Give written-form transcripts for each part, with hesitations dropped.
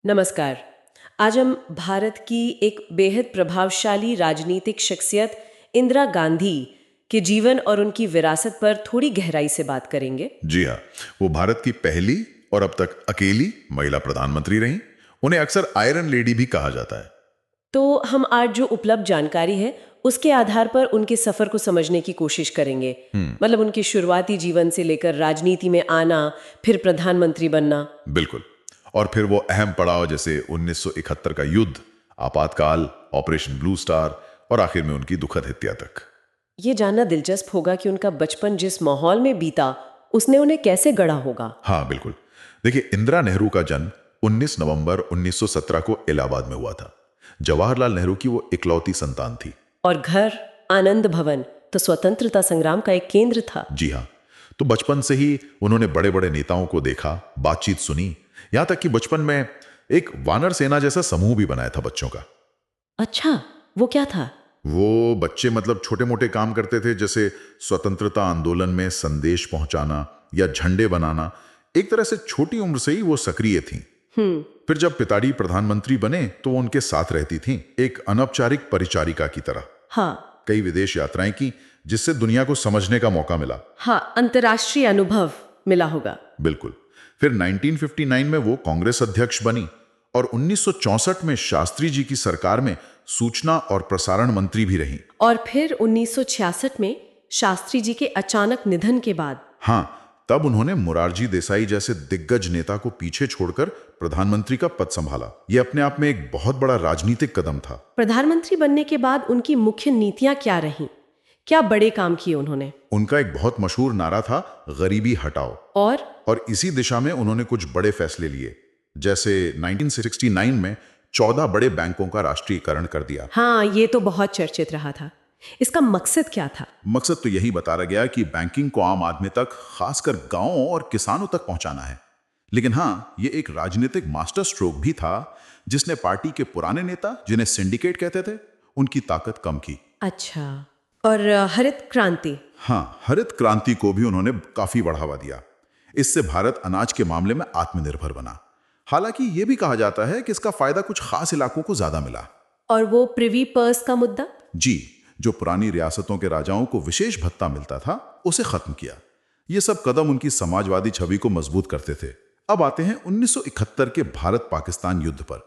नमस्कार। आज हम भारत की एक बेहद प्रभावशाली राजनीतिक शख्सियत इंदिरा गांधी के जीवन और उनकी विरासत पर थोड़ी गहराई से बात करेंगे। जी हाँ। वो भारत की पहली और अब तक अकेली महिला प्रधानमंत्री रहीं। उन्हें अक्सर आयरन लेडी भी कहा जाता है। तो हम आज जो उपलब्ध जानकारी है उसके आधार पर उनके सफर को समझने की कोशिश करेंगे। मतलब उनके शुरुआती जीवन से लेकर राजनीति में आना, फिर प्रधानमंत्री बनना। बिल्कुल। और फिर वो अहम पड़ाव जैसे 1971 का युद्ध, आपातकाल, ऑपरेशन ब्लू स्टार और आखिर में उनकी दुखद हत्या तक। ये जानना दिलचस्प होगा कि उनका बचपन जिस माहौल में बीता उसने उन्हें कैसे गढ़ा होगा। हाँ बिल्कुल। देखिए, इंदिरा नेहरू का जन्म 19 नवंबर 1917 को इलाहाबाद में हुआ था। जवाहरलाल नेहरू की वो इकलौती संतान थी। और घर आनंद भवन तो स्वतंत्रता संग्राम का एक केंद्र था। जी हाँ। तो बचपन से ही उन्होंने बड़े बड़े नेताओं को देखा, बातचीत सुनी, यहां तक कि बचपन में एक वानर सेना जैसा समूह भी बनाया था बच्चों का। अच्छा, वो क्या था? वो बच्चे मतलब छोटे मोटे काम करते थे, जैसे स्वतंत्रता आंदोलन में संदेश पहुंचाना या झंडे बनाना। एक तरह से छोटी उम्र से ही वो सक्रिय थीं। फिर जब पिताजी प्रधानमंत्री बने तो वो उनके साथ रहती थीं, एक अनौपचारिक परिचारिका की तरह। हाँ कई विदेश यात्राएं की, जिससे दुनिया को समझने का मौका मिला। हाँ, अंतर्राष्ट्रीय अनुभव मिला होगा। बिल्कुल। फिर 1959 में वो कांग्रेस अध्यक्ष बनी और 1964 में शास्त्री जी की सरकार में सूचना और प्रसारण मंत्री भी रहीं। और फिर 1966 में शास्त्री जी के अचानक निधन के बाद हाँ, तब उन्होंने मोरारजी देसाई जैसे दिग्गज नेता को पीछे छोड़कर प्रधानमंत्री का पद संभाला। यह अपने आप में एक बहुत बड़ा राजनीतिक कदम था। प्रधानमंत्री बनने के बाद उनकी मुख्य नीतियां क्या रहीं? क्या बड़े काम किए उन्होंने? उनका एक बहुत मशहूर नारा था, गरीबी हटाओ। और इसी दिशा में उन्होंने कुछ बड़े फैसले लिए, जैसे 1969 में 14 बड़े बैंकों का राष्ट्रीयकरण कर दिया। हाँ, ये तो बहुत चर्चित रहा था। इसका मकसद क्या था? मकसद तो यही बताया गया कि बैंकिंग को आम आदमी तक, खासकर गांवों और किसानों तक पहुंचाना है। लेकिन हाँ, ये एक राजनीतिक मास्टर स्ट्रोक भी था, जिसने पार्टी के पुराने नेता, जिन्हें सिंडिकेट कहते थे, उनकी ताकत कम की। अच्छा, और हरित क्रांति? हाँ, हरित क्रांति को भी उन्होंने काफी बढ़ावा दिया। इससे भारत अनाज के मामले में आत्मनिर्भर बना। हालांकि यह भी कहा जाता है कि इसका फायदा कुछ खास इलाकों को ज्यादा मिला। और वो प्रिवी पर्स का मुद्दा? जी, जो पुरानी रियासतों के राजाओं को विशेष भत्ता मिलता था, उसे खत्म किया। ये सब कदम उनकी समाजवादी छवि को मजबूत करते थे। अब आते हैं 1971 के भारत पाकिस्तान युद्ध पर।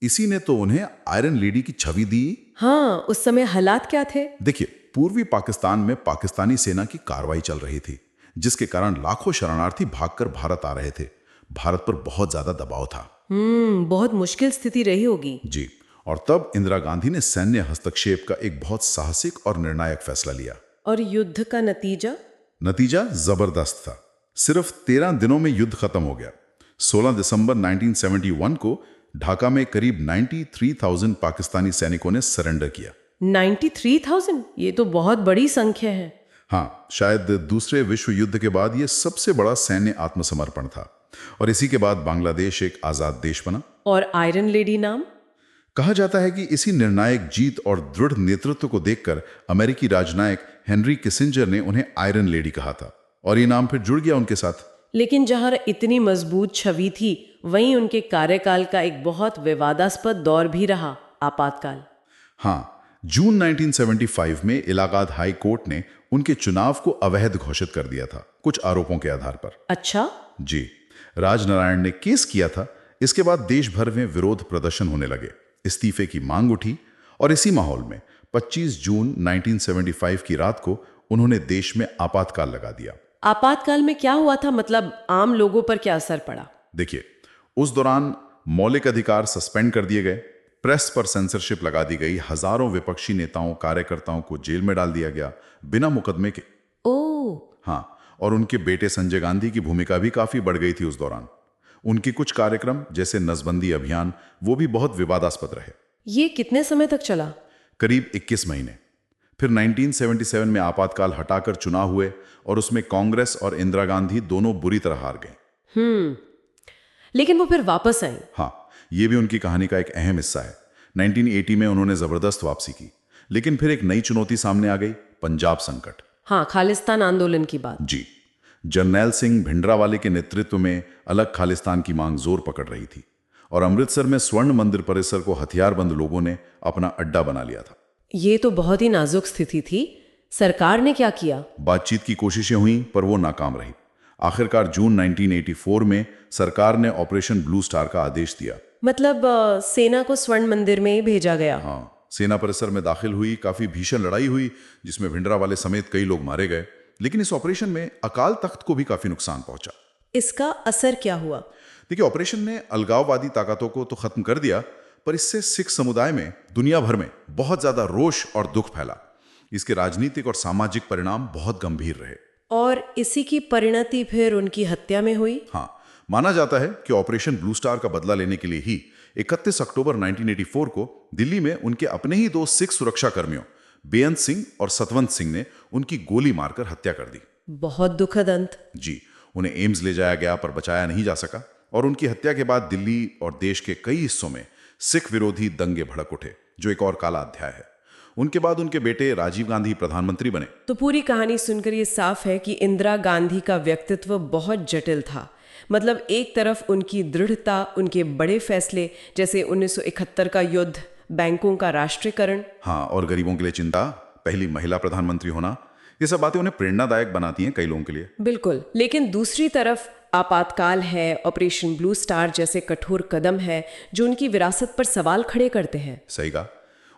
इसी ने तो उन्हें आयरन लेडी की छवि दी। हाँ, उस समय हालात क्या थे? देखिए, पूर्वी पाकिस्तान में पाकिस्तानी सेना की कार्रवाई चल रही थी, जिसके कारण लाखों शरणार्थी भागकर भारत आ रहे थे। भारत पर बहुत ज्यादा दबाव था। बहुत मुश्किल स्थिति रही होगी। जी, और तब इंदिरा गांधी ने सैन्य हस्तक्षेप का एक बहुत साहसिक और निर्णायक फैसला लिया। और युद्ध का नतीजा? नतीजा जबरदस्त था। सिर्फ 13 दिनों में युद्ध खत्म हो गया। 16 दिसंबर 1971 को ढाका में करीब 93,000 पाकिस्तानी सैनिकों ने सरेंडर किया। 93,000? ये तो बहुत बड़ी संख्या है। हाँ, शायद दूसरे विश्व युद्ध के बाद यह सबसे बड़ा सैन्य आत्मसमर्पण था। और इसी के बाद बांग्लादेश एक आजाद देश बना। और आयरन लेडी नाम? कहा जाता है कि इसी निर्णायक जीत और दृढ़ नेतृत्व को देखकर अमेरिकी राजनयिक हेनरी किसिंजर ने उन्हें आयरन लेडी कहा था, और ये नाम फिर जुड़ गया उनके साथ। लेकिन जहां इतनी मजबूत छवि थी, वहीं उनके कार्यकाल का एक बहुत विवादास्पद दौर भी रहा, आपातकाल। हाँ, जून 1975 में इलाहाबाद हाई कोर्ट ने उनके चुनाव को अवैध घोषित कर दिया था, कुछ आरोपों के आधार पर। अच्छा? जी, राजनारायण ने केस किया था। इसके बाद देश भर में विरोध प्रदर्शन होने लगे, इस्तीफे की मांग उठी, और इसी माहौल में 25 जून 1975 की रात को उन्होंने देश में आपातकाल लगा दिया। आपातकाल में क्या हुआ था? मतलब आम लोगों पर क्या असर पड़ा? देखिए, उस दौरान मौलिक अधिकार सस्पेंड कर दिए गए, प्रेस पर सेंसरशिप लगा दी गई, हजारों विपक्षी नेताओं, कार्यकर्ताओं को जेल में डाल दिया गया बिना मुकदमे के। ओह। हाँ, और उनके बेटे संजय गांधी की भूमिका भी काफी बढ़ गई थी उस दौरान। उनके कुछ कार्यक्रम, जैसे नसबंदी अभियान, वो भी बहुत विवादास्पद रहे। ये कितने समय तक चला? करीब 21 महीने। फिर 1977 में आपातकाल हटाकर चुनाव हुए, और उसमें कांग्रेस और इंदिरा गांधी दोनों बुरी तरह हार गए। लेकिन वो फिर वापस आई। हाँ, ये भी उनकी कहानी का एक अहम हिस्सा है। 1980 में उन्होंने जबरदस्त वापसी की, लेकिन फिर एक नई चुनौती सामने आ गई, पंजाब संकट। हाँ, खालिस्तान आंदोलन की बात। जी, जरनैल सिंह भिंडरावाले के नेतृत्व में अलग खालिस्तान की मांग जोर पकड़ रही थी, और अमृतसर में स्वर्ण मंदिर परिसर को हथियारबंद लोगों ने अपना अड्डा बना लिया था। ये तो बहुत ही नाजुक स्थिति थी। सरकार ने क्या किया? बातचीत की कोशिशें हुई पर वो नाकाम रही। आखिरकार जून 1984 में सरकार ने ऑपरेशन ब्लू स्टार का आदेश दिया। मतलब सेना को स्वर्ण मंदिर में भेजा गया। हाँ, सेना परिसर में दाखिल हुई, काफी भीषण लड़ाई हुई जिसमें भिंडरावाले समेत कई लोग मारे गए। लेकिन इस ऑपरेशन में अकाल तख्त को भी काफी नुकसान पहुंचा। इसका असर क्या हुआ? देखिए, ऑपरेशन ने अलगाववादी ताकतों को तो खत्म कर दिया, पर इससे सिख समुदाय में, दुनिया भर में बहुत ज्यादा रोष और दुख फैला। इसके राजनीतिक और सामाजिक परिणाम बहुत गंभीर रहे। और इसी की परिणति फिर उनकी हत्या में हुई। हाँ, माना जाता है कि ऑपरेशन ब्लू स्टार का बदला लेने के लिए ही 31 अक्टूबर 1984 को दिल्ली में उनके अपने ही दो सिख सुरक्षा कर्मियों बेअंत सिंह और सतवंत सिंह ने उनकी गोली मारकर हत्या कर दी। बहुत दुखद अंत। जी, उन्हें एम्स ले जाया गया पर बचाया नहीं जा सका। और उनकी हत्या के बाद दिल्ली और देश के कई हिस्सों में सिख विरोधी दंगे भड़क उठे, जो एक और काला अध्याय है। उनके बाद उनके बेटे राजीव गांधी प्रधानमंत्री बने। तो पूरी कहानी सुनकर ये साफ है कि इंदिरा गांधी का व्यक्तित्व बहुत जटिल था। मतलब एक तरफ उनकी दृढ़ता, उनके बड़े फैसले जैसे 1971 का युद्ध, बैंकों का राष्ट्रीयकरण, हाँ, और गरीबों के लिए चिंता, पहली महिला प्रधानमंत्री होना, ये सब बातें उन्हें प्रेरणादायक बनाती हैं कई लोगों के लिए। बिल्कुल। लेकिन दूसरी तरफ आपातकाल है, ऑपरेशन ब्लू स्टार जैसे कठोर कदम है जो उनकी विरासत पर सवाल खड़े करते हैं। सही कहा,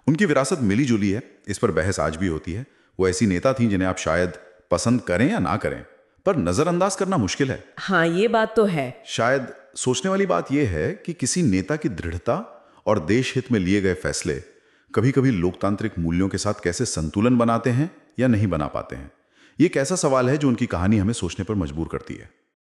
उनकी विरासत मिली जुली है, इस पर बहस आज भी होती है। वो ऐसी नेता थी जिन्हें आप शायद पसंद करें या ना करें, पर नजरअंदाज करना मुश्किल है। हाँ, ये बात तो है। शायद सोचने वाली बात यह है कि किसी नेता की दृढ़ता और देश हित में लिए गए फैसले कभी कभी लोकतांत्रिक मूल्यों के साथ कैसे संतुलन बनाते हैं या नहीं बना पाते हैं। ये एक ऐसा सवाल है जो उनकी कहानी हमें सोचने पर मजबूर करती है।